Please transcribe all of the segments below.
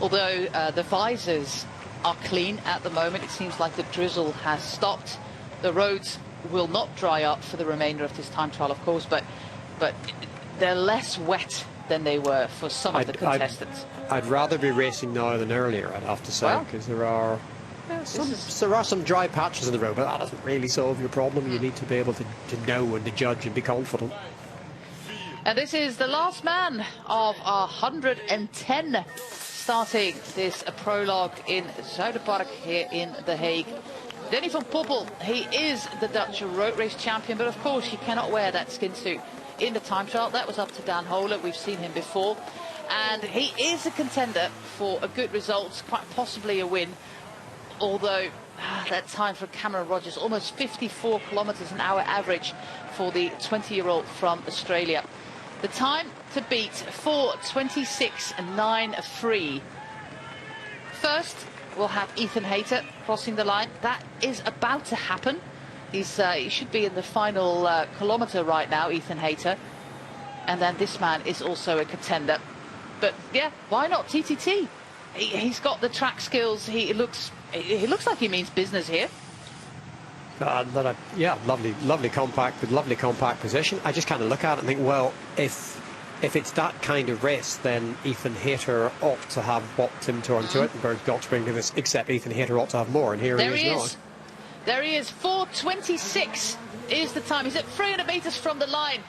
although the visors are clean at the moment. It seems like the drizzle has stopped. The roads will not dry up for the remainder of this time trial, of course, but they're less wet than they were for some of the contestants. I'd rather be racing now than earlier, I'd have to say, because there are some dry patches in the road, but that doesn't really solve your problem. You need to be able to know and to judge and be confident. And this is the last man of 110 starting this prologue in Zuiderpark here in The Hague. Denny van Poppel, he is the Dutch road race champion, but of course he cannot wear that skin suit in the time trial. That was up to Dan Holer. We've seen him before. And he is a contender for a good result, quite possibly a win. Although that time for Cameron Rogers, almost 54 kilometers an hour average for the 20-year-old from Australia. The time to beat, 4:26.93. First, we'll have Ethan Hayter crossing the line. That is about to happen. He should be in the final kilometer right now, Ethan Hayter. And then this man is also a contender. But yeah, why not TTT? He's got the track skills. He looks like he means business here. Yeah, lovely compact position. I just kind of look at it and think, well, if it's that kind of race, then Ethan Hayter ought to have what Tim Thorn-Teutenberg got to bring to this, except Ethan Hayter ought to have more, and here he is now. There he is, 4:26 is the time. He's at 300 meters from the line.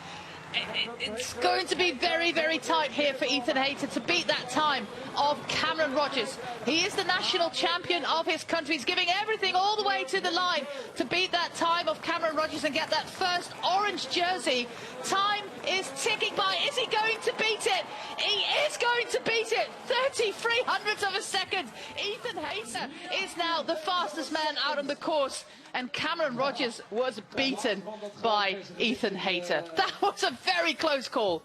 It's going to be very, very tight here for Ethan Hayter to beat that time of Cameron Rogers. He is the national champion of his country. He's giving everything all the way to the line to beat that time of Cameron Rogers and get that first orange jersey. Time is ticking by. Is he going to beat it? He is going to beat it. 33 hundredths of a second. Ethan Hayter is now the fastest man out on the course. And Cameron Rogers was beaten by Ethan Hayter. That was a very close call.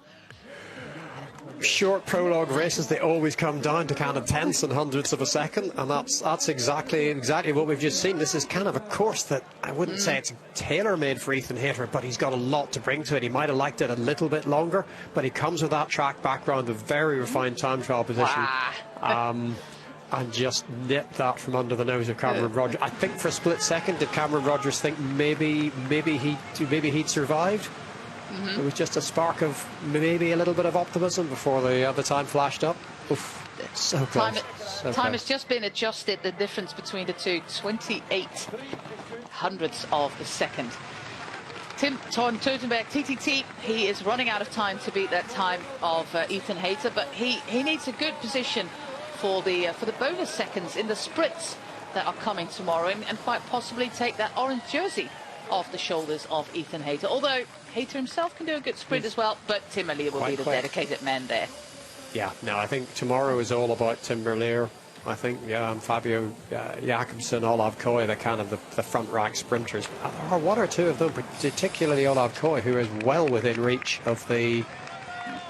Short prologue races, they always come down to kind of tenths and hundredths of a second, and that's exactly what we've just seen. This is kind of a course that I wouldn't say it's tailor-made for Ethan Hayter, but he's got a lot to bring to it. He might have liked it a little bit longer, but he comes with that track background, a very refined time trial position. And just nipped that from under the nose of Cameron Rogers. I think for a split second, did Cameron Rogers think maybe he'd survived? There was just a spark of maybe a little bit of optimism before the time flashed up. Oof, so close. Time has just been adjusted. The difference between the two, 28 hundredths of a second. Tim Thorn-Teutenberg, TTT, he is running out of time to beat that time of Ethan Hayter, but he needs a good position for the bonus seconds in the sprints that are coming tomorrow, and quite possibly take that orange jersey off the shoulders of Ethan Hayter. Although Hayter himself can do a good sprint as well, but Tim Merlier will be the dedicated man there. Yeah, no, I think tomorrow is all about Tim Merlier. I think, and Fabio Jakobsen, Olav Koy, the kind of the front rack sprinters. There are one or two of them, particularly Olav Koy, who is well within reach of the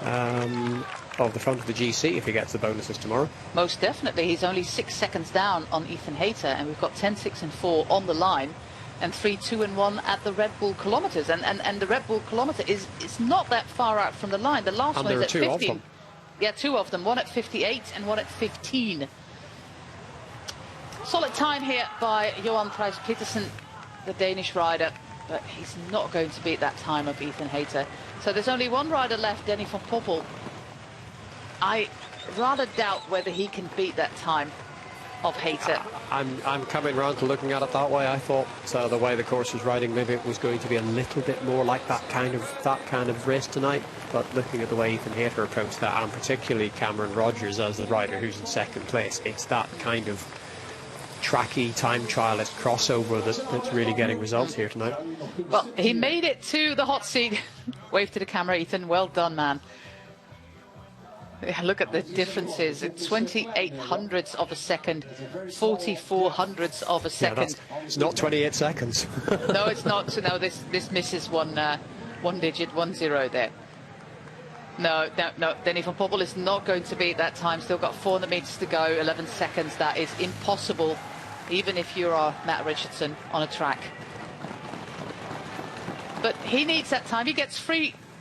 front of the GC if he gets the bonuses tomorrow. Most definitely. He's only 6 seconds down on Ethan Hayter, and we've got 10, 6 and 4 on the line, and 3, 2 and 1 at the Red Bull kilometers, and the Red Bull kilometer is not that far out from the line. The last one is at 15. Yeah, 2 of them, one at 58 and one at 15. Solid time here by Johan Prijs-Petersen, the Danish rider, but he's not going to beat that time of Ethan Hayter. So there's only one rider left, Denny van Poppel. I rather doubt whether he can beat that time of Hayter. I'm coming round to looking at it that way. I thought the way the course was riding, maybe it was going to be a little bit more like that kind of race tonight. But looking at the way Ethan Hayter approached that, and particularly Cameron Rogers as the rider who's in second place, it's that kind of tracky time trialist crossover that's really getting results here tonight. Well, he made it to the hot seat. Wave to the camera, Ethan. Well done, man. Look at the differences. 28 hundredths of a second, 44 hundredths of a second. Yeah, it's not 28 seconds. No, it's not. So no, this misses one digit, 10 there. No. Denny van Poppel is not going to beat that time. Still got 400 meters to go, 11 seconds. That is impossible, even if you are Matt Richardson on a track. But he needs that time. He gets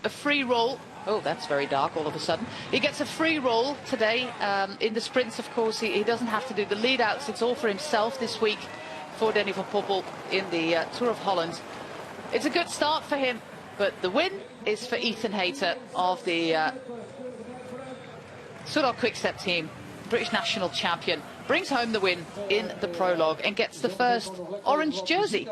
a free roll Oh, that's very dark all of a sudden. He gets a free roll today. In the sprints, of course, he doesn't have to do the lead-outs. It's all for himself this week for Denny van Poppel in the Tour of Holland. It's a good start for him, but the win is for Ethan Hayter of the Soudal-QuickStep team. British national champion brings home the win in the prologue and gets the first orange jersey.